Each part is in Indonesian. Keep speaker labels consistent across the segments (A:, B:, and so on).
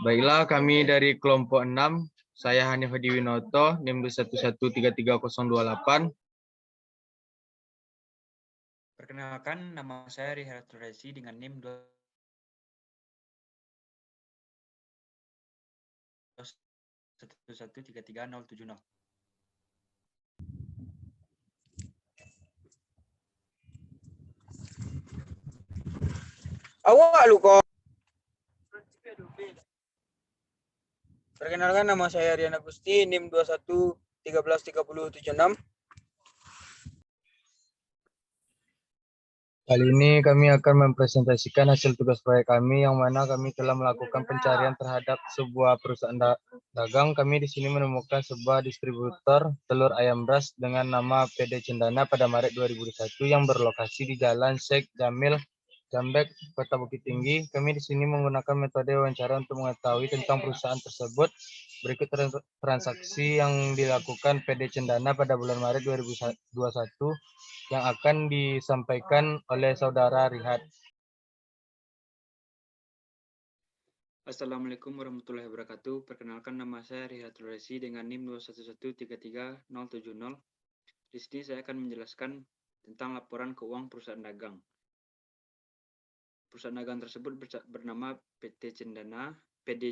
A: Baiklah, kami dari kelompok 6, saya Hanif Hadi Winoto, NIM 211333028.
B: Perkenalkan, nama saya Rihat Rezi dengan NIM 211333070.
C: Awak lu kok. Perkenalkan, nama saya Rian Agusti, NIM 21133076.
A: Kali ini kami akan mempresentasikan hasil tugas proyek kami yang mana kami telah melakukan pencarian terhadap sebuah perusahaan dagang. Kami di sini menemukan sebuah distributor telur ayam beras dengan nama PD Cendana pada Maret 2001 yang berlokasi di Jalan Sheikh Jamil, Jambek, Kota Bukit Tinggi. Kami di sini menggunakan metode wawancara untuk mengetahui tentang perusahaan tersebut. Berikut transaksi yang dilakukan PD Cendana pada bulan Maret 2021 yang akan disampaikan oleh Saudara Rihat.
B: Assalamualaikum warahmatullahi wabarakatuh. Perkenalkan, nama saya Rihat Rezi dengan NIM 211333070. Di sini saya akan menjelaskan tentang laporan keuangan perusahaan dagang. Perusahaan dagang tersebut bernama PD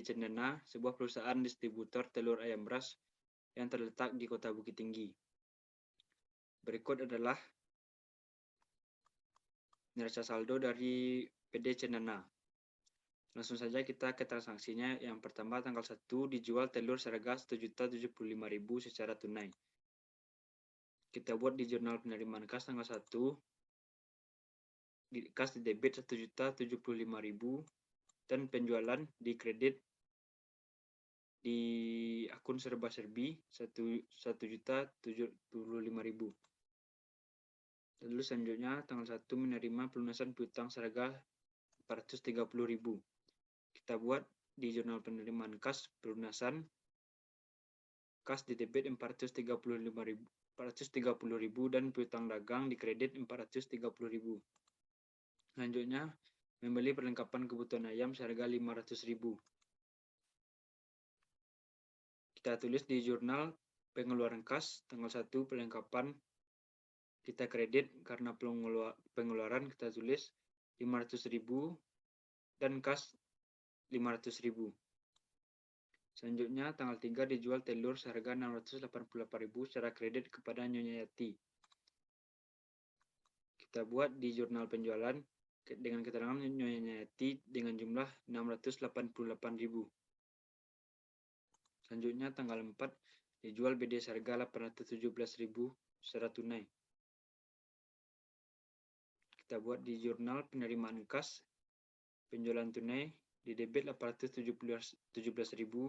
B: Cendana, sebuah perusahaan distributor telur ayam beras yang terletak di Kota Bukit Tinggi. Berikut adalah neraca saldo dari PD Cendana. Langsung saja kita ke transaksinya. Yang pertama, tanggal 1 dijual telur seharga 1.075.000 secara tunai. Kita buat di jurnal penerimaan kas tanggal 1. Kas di debit 1.075.000 dan penjualan di kredit di akun serba-serbi 1.075.000. Lalu selanjutnya tanggal 1 menerima pelunasan piutang seharga 430.000. Kita buat di jurnal penerimaan kas pelunasan kas di debit 430.000 dan piutang dagang di kredit 430.000. Selanjutnya membeli perlengkapan kebutuhan ayam seharga 500.000. Kita tulis di jurnal pengeluaran kas tanggal 1 perlengkapan kita kredit karena pengeluaran kita tulis 500.000 dan kas 500.000. Selanjutnya tanggal 3 dijual telur seharga 688.000 secara kredit kepada Nyonya Yati. Kita buat di jurnal penjualan dengan keterangan Nyonya Yati dengan jumlah 688.000. Selanjutnya tanggal 4 dijual BD seharga 817.000 secara tunai. Kita buat di jurnal penerimaan kas penjualan tunai di debit 817.000,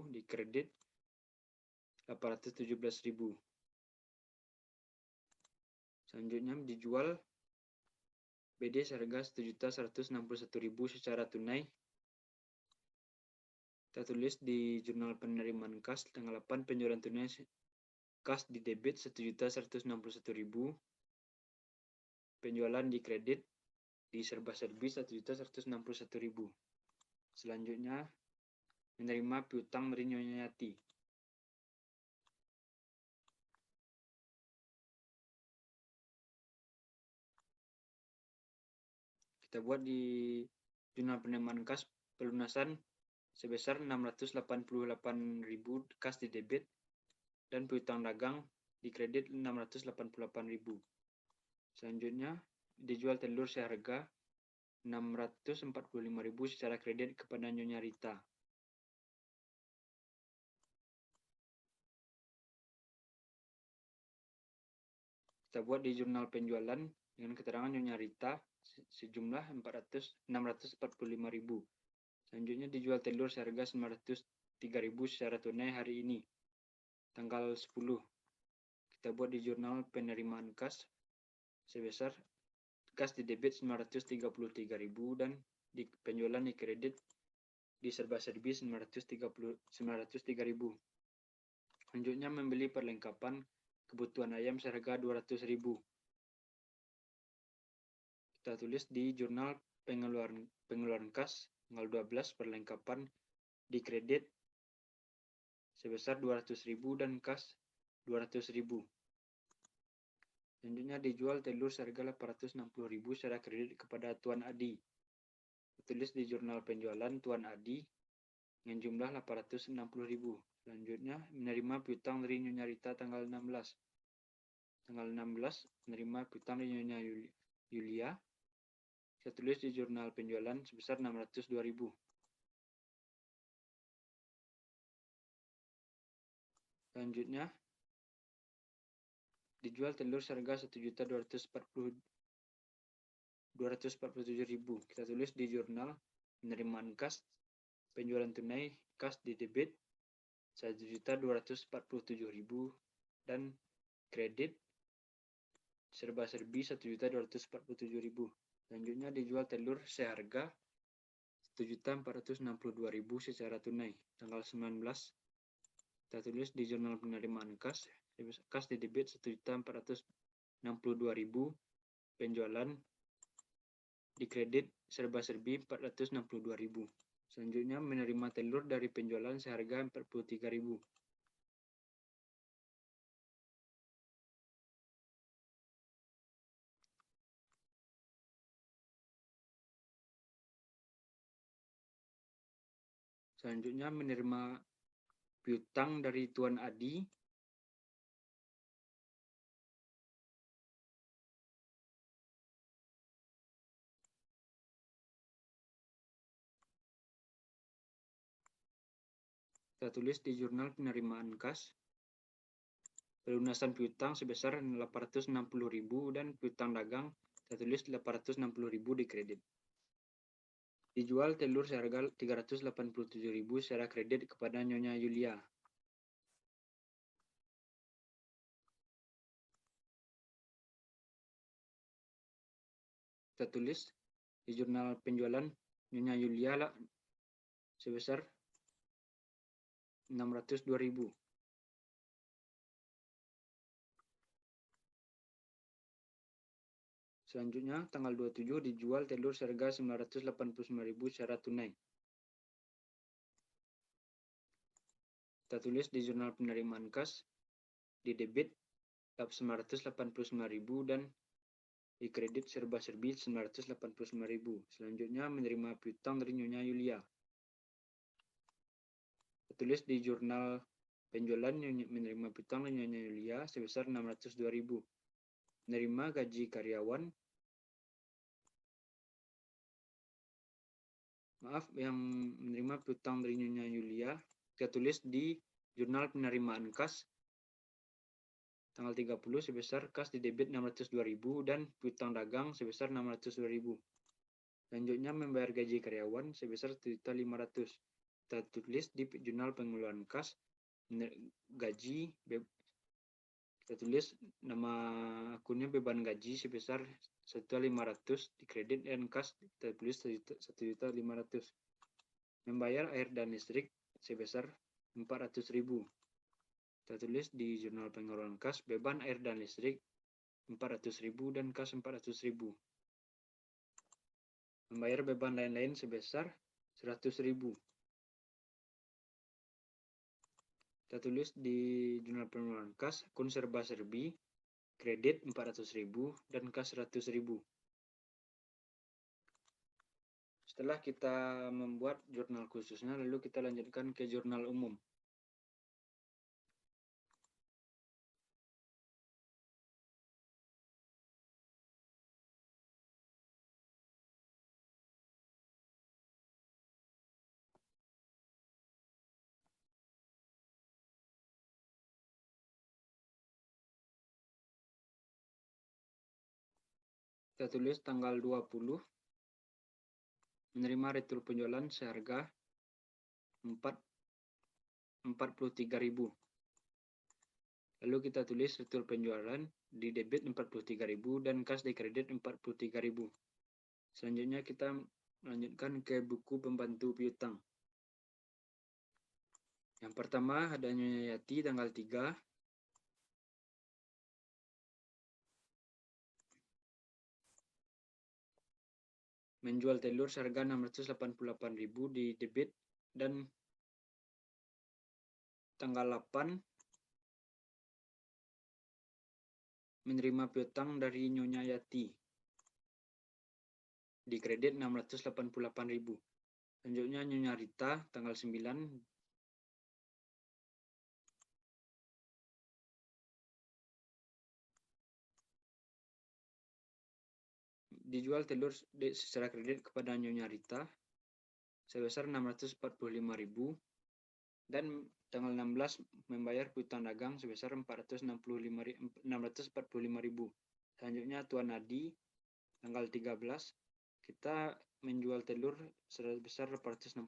B: di kredit 817.000. Selanjutnya dijual BD seharga 1.161.000 secara tunai. Kita tulis di jurnal penerimaan kas tanggal 8 penjualan tunai kas di debit 1.161.000, penjualan di kredit di serba-serbi 1.161.000. Selanjutnya menerima piutang dari Nyonya Yati. Kita buat di jurnal penerimaan kas pelunasan sebesar 688.000 kas di debit dan piutang dagang di kredit 688.000. Selanjutnya dijual telur seharga 645.000 secara kredit kepada Nyonya Rita. Kita buat di jurnal penjualan dengan keterangan Nyonya Rita sejumlah 645.000. Selanjutnya dijual telur seharga 903.000 secara tunai hari ini, tanggal 10. Kita buat di jurnal penerimaan kas sebesar kas di debit 933.000 dan di penjualan di kredit di serba-serbi 903.000. Selanjutnya membeli perlengkapan kebutuhan ayam seharga 200.000. Kita tulis di jurnal pengeluaran kas Tanggal 12 perlengkapan dikredit sebesar 200.000 dan kas 200.000. Selanjutnya dijual telur seharga 860.000 secara kredit kepada Tuan Adi. Tertulis di jurnal penjualan Tuan Adi dengan jumlah 860.000. Selanjutnya menerima piutang dari Nyonya Rita tanggal 16. Tanggal 16 menerima piutang dari Nyonya Yulia. Saya tulis di jurnal penjualan sebesar 602.000. Selanjutnya dijual telur seharga 1.247.000. Kita tulis di jurnal penerimaan kas penjualan tunai kas di debit 1.247.000 dan kredit serba-serbi 1.247.000. Selanjutnya dijual telur seharga 1.462.000 secara tunai tanggal 19. Kita tulis di jurnal penerimaan kas di debit 1.462.000, penjualan di kredit serba-serbi 462.000. Selanjutnya menerima telur dari penjualan seharga 43.000. Selanjutnya menerima piutang dari Tuan Adi kita tulis di jurnal penerimaan kas pelunasan piutang sebesar 860.000 dan piutang dagang kita tulis 860.000 di kredit. Dijual telur seharga 387.000 secara kredit kepada Nyonya Yulia. Kita tulis di jurnal penjualan Nyonya Yulia sebesar 602.000. Selanjutnya, tanggal 27 dijual telur seharga 989.000 secara tunai. Kita tulis di jurnal penerimaan kas di debit 989.000 dan di kredit serba-serbi 989.000. Selanjutnya menerima piutang dari Nyonya Yulia. Kita tulis di jurnal penjualan menerima piutang dari Nyonya Yulia sebesar 602.000. Menerima gaji karyawan. Yang menerima piutang dari Nyonya Yulia, kita tulis di jurnal penerimaan kas tanggal 30 sebesar kas di debit 602.000 dan piutang dagang sebesar 602.000. Selanjutnya membayar gaji karyawan sebesar 1.500.000. Kita tulis di jurnal pengeluaran kas gaji kita tulis nama akunnya beban gaji sebesar 1.500.000 di kredit dan kas kita tulis 1.500.000. Membayar air dan listrik sebesar 400.000. Kita tulis di jurnal pengeluaran kas beban air dan listrik 400.000 dan kas 400.000. Membayar beban lain-lain sebesar 100.000. Kita tulis di jurnal pengeluaran kas akun serba-serbi kredit 400.000 dan kas 100.000. Setelah kita membuat jurnal khususnya, lalu kita lanjutkan ke jurnal umum. Kita tulis tanggal 20 menerima retur penjualan seharga 43.000. Lalu kita tulis retur penjualan di debit 43.000 dan kas di kredit 43.000. Selanjutnya kita melanjutkan ke buku pembantu piutang. Yang pertama ada Nyonya Yati tanggal 3. menjual telur seharga 688.000 di debit, dan tanggal 8 menerima piutang dari Nyonya Yati di kredit 688.000. Selanjutnya Nyonya Rita tanggal 9 dijual telur secara kredit kepada Nyonya Rita sebesar 645.000, dan tanggal 16 membayar piutang dagang sebesar 645.000. Selanjutnya Tuan Nadi tanggal 13 kita menjual telur sebesar 860.000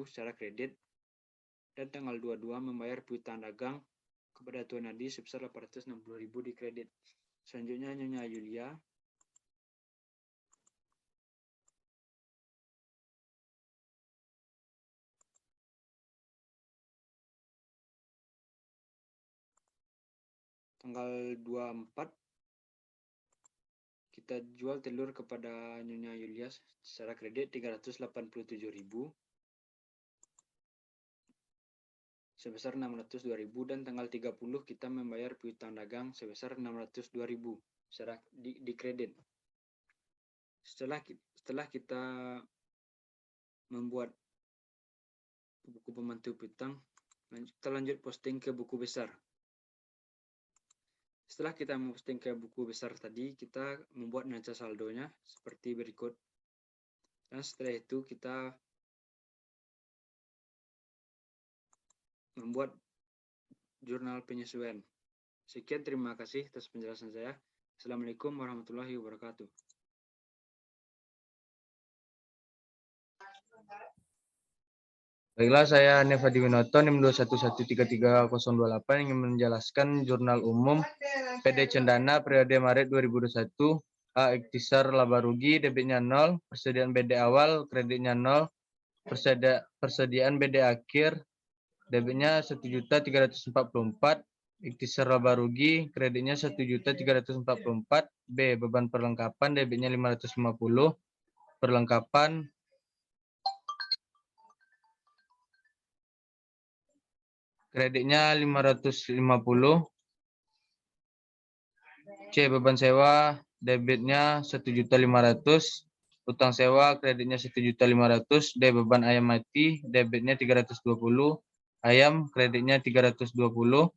B: secara kredit, dan tanggal 22 membayar piutang dagang kepada Tuan Nadi sebesar 860.000 di kredit. Selanjutnya Nyonya Yulia tanggal 24 kita jual telur kepada Nyonya Yulia secara kredit 387.000 sebesar 602.000, dan tanggal 30 kita membayar piutang dagang sebesar 602.000 secara di kredit. Setelah kita membuat buku pembantu piutang, kita lanjut posting ke buku besar. Setelah kita memposting ke buku besar tadi, kita membuat neraca saldonya seperti berikut. Dan setelah itu kita membuat jurnal penyesuaian. Sekian, terima kasih atas penjelasan saya. Assalamualaikum warahmatullahi wabarakatuh.
A: Baiklah, saya Nevadi Winoto, NIM 211333028, ingin menjelaskan jurnal umum PD Cendana periode Maret 2021. A. Ikhtisar laba rugi, debitnya 0, persediaan BD awal, kreditnya 0, persediaan BD akhir, debitnya 1.344, ikhtisar laba rugi, kreditnya 1.344. B. Beban perlengkapan, debitnya 550, perlengkapan kreditnya 550. C. Beban sewa, debitnya 1.500, utang sewa, kreditnya 1.500. D. Beban ayam mati, debitnya 320, ayam, kreditnya 320.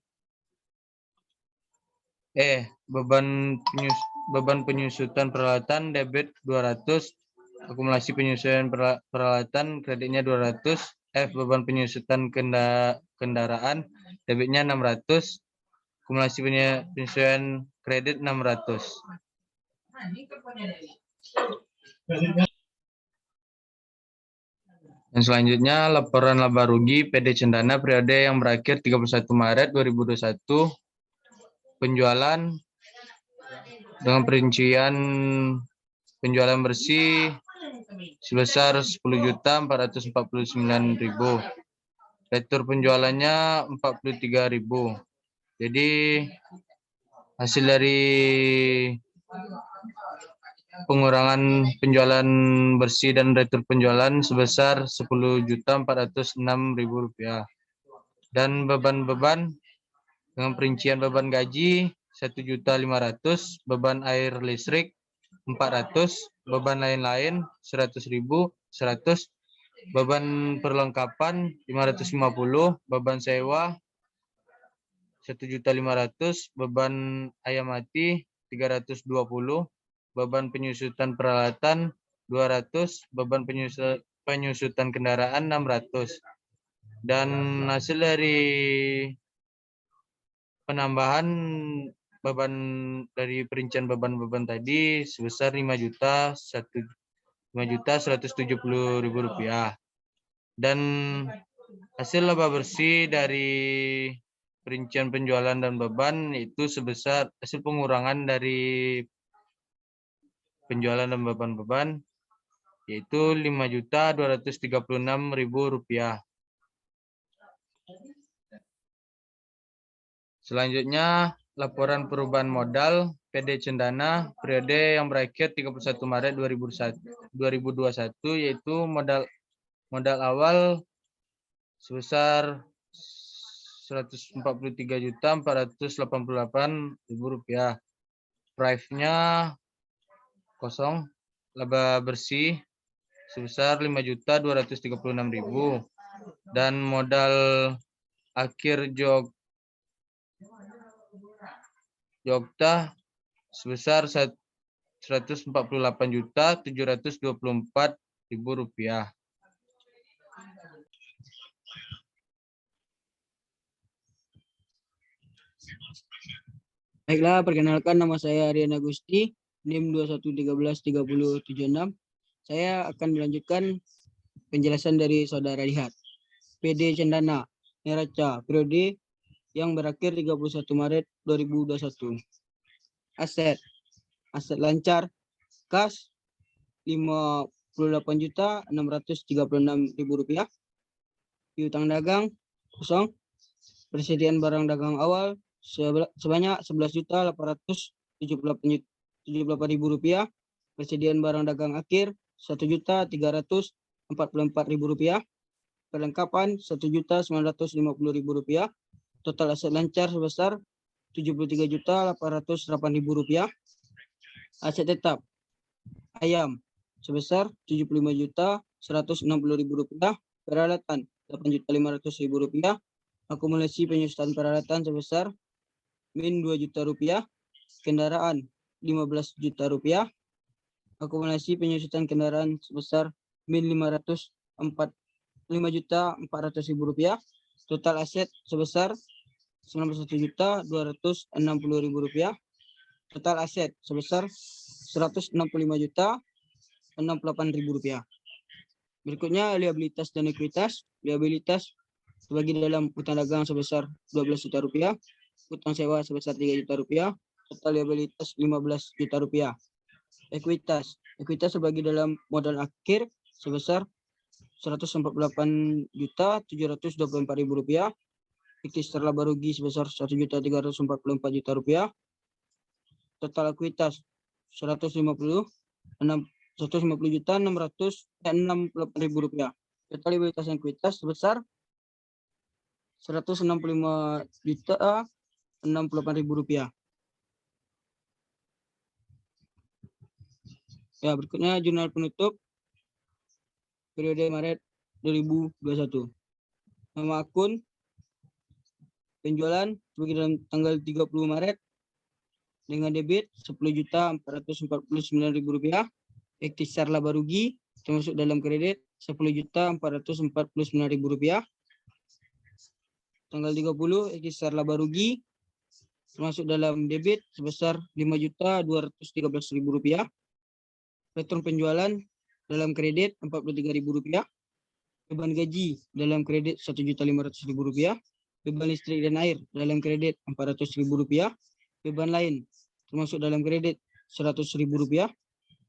A: E. Beban penyusutan peralatan, debit 200, akumulasi penyusutan peralatan, kreditnya 200. F. Beban penyusutan kendaraan, debitnya 600, akumulasi penyusutan kredit 600. Dan selanjutnya laporan laba rugi PD Cendana periode yang berakhir 31 Maret 2021. Penjualan dengan perincian penjualan bersih sebesar 10.449.000. Retur penjualannya 43.000. Jadi hasil dari pengurangan penjualan bersih dan retur penjualan sebesar 10.406.000 rupiah. Dan beban-beban dengan perincian beban gaji 1.500.000, beban air listrik 400, beban lain-lain 100.000, 100, beban perlengkapan 550, beban sewa 1.500.000, beban ayam mati 320, beban penyusutan peralatan 200, beban penyusutan kendaraan 600. Dan hasil dari penambahan beban dari perincian beban-beban tadi sebesar 5.170.000 rupiah. Dan hasil laba bersih dari perincian penjualan dan beban itu sebesar hasil pengurangan dari penjualan dan beban-beban yaitu 5.236.000 rupiah. Selanjutnya laporan perubahan modal PD Cendana periode yang berakhir 31 Maret 2021 yaitu modal awal sebesar Rp143.488.000. Prive-nya kosong, laba bersih sebesar Rp5.236.000 dan modal akhir Jogta sebesar Rp148.724.000.
D: Baiklah, perkenalkan nama saya Rian Agusti, NIM 21133076. Saya akan melanjutkan penjelasan dari saudara lihat. PD Cendana, neraca periode yang berakhir 31 Maret 2021. Aset lancar, kas Rp58.636.000. Piutang dagang kosong. Persediaan barang dagang awal sebanyak Rp11.878.000. Persediaan barang dagang akhir Rp1.344.000. Perlengkapan Rp1.950.000. Total aset lancar sebesar Rp73.808.000. Aset tetap ayam sebesar Rp75.160.000. Peralatan Rp8.500.000. Akumulasi penyusutan peralatan sebesar min Rp2 juta. Kendaraan Rp15 juta. Akumulasi penyusutan kendaraan sebesar min Rp5.400.000. Total aset sebesar Rp91.260.000. Total aset sebesar Rp165.068.000. Berikutnya liabilitas dan ekuitas. Liabilitas terbagi dalam utang dagang sebesar Rp12 juta, utang sewa sebesar Rp3 juta, total liabilitas Rp15 juta. Ekuitas terbagi dalam modal akhir sebesar Rp148.724.000, ikhtisar laba rugi sebesar Rp1.344.000, total ekuitas Rp150.668.000, total liabilitas dan ekuitas sebesar Rp165.068.000. Ya, berikutnya jurnal penutup periode Maret 2021. Nama akun penjualan sebagai dalam tanggal 30 Maret dengan debit Rp10.449.000. Ikhtisar laba rugi termasuk dalam kredit Rp10.449.000. Tanggal 30 ikhtisar laba rugi termasuk dalam debit sebesar Rp5.213.000. Return penjualan dalam kredit Rp43.000. Beban gaji dalam kredit Rp1.500.000. Beban listrik dan air dalam kredit Rp400.000. Beban lain termasuk dalam kredit Rp100.000.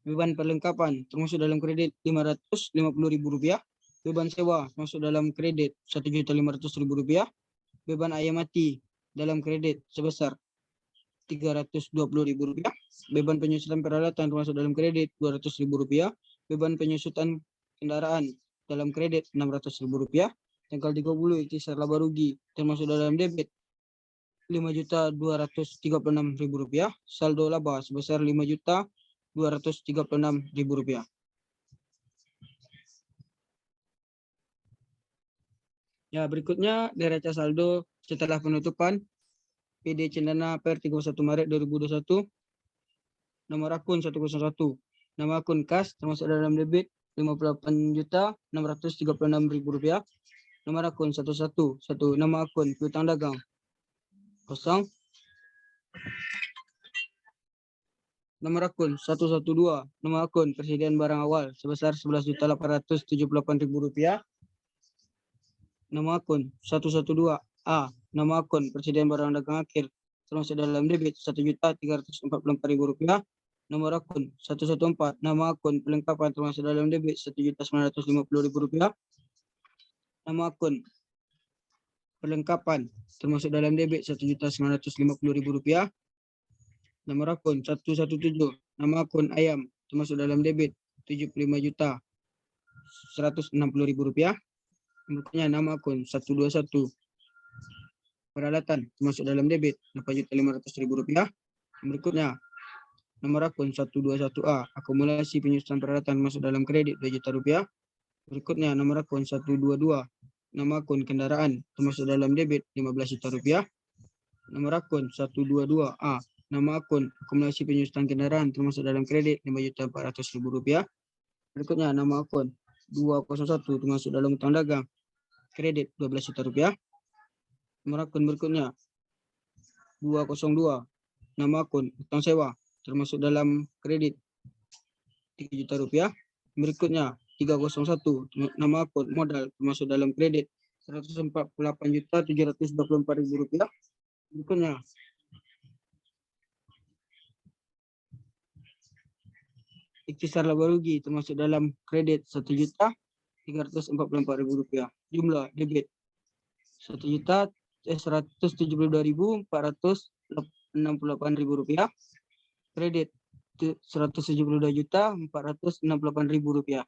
D: Beban perlengkapan termasuk dalam kredit Rp550.000. Beban sewa masuk dalam kredit Rp1.500.000. Beban ayam mati dalam kredit sebesar Rp320.000. Beban penyusutan peralatan termasuk dalam kredit Rp200.000. Beban penyusutan kendaraan dalam kredit Rp600.000. Tanggal 30 ikhtisar laba rugi termasuk dalam debit Rp5.236.000. Saldo laba sebesar Rp5.236.000. Ya, berikutnya neraca saldo setelah penutupan PD Cendana per 31 Maret 2021. Nomor akun 101. Nama akun kas termasuk dalam debit Rp58.636.000. Nomor akun 111. Nama akun piutang dagang kosong. Nomor akun 112. Nama akun persediaan barang awal sebesar Rp11.878.000. Nama akun 112A. Nama akun persediaan barang dagang akhir termasuk dalam debit Rp1.344.000. Nomor akun 114. Nama akun perlengkapan termasuk dalam debit Rp1.950.000. Nama akun perlengkapan termasuk dalam debit Rp1.950.000. Nomor akun 117, nama akun ayam termasuk dalam debit Rp75.160.000. Berikutnya nama akun 121, peralatan termasuk dalam debit Rp8.500.000. Berikutnya nomor akun 121A, akumulasi penyusutan peralatan masuk dalam kredit Rp2 juta. Berikutnya nomor akun 122, nama akun kendaraan termasuk dalam debit Rp15 juta. Nomor akun 122A, nama akun akumulasi penyusutan kendaraan termasuk dalam kredit Rp5.400.000. Berikutnya nama akun 201 termasuk dalam utang dagang kredit Rp12 juta. Nomor akun berikutnya 202, nama akun utang sewa termasuk dalam kredit Rp3 juta. Berikutnya 301, nama akun modal termasuk dalam kredit Rp148.724.000. Berikutnya ikhtisar laba rugi termasuk dalam kredit Rp1.344.000. Jumlah debit Rp1.172.468.000. Kredit Rp172.468.000.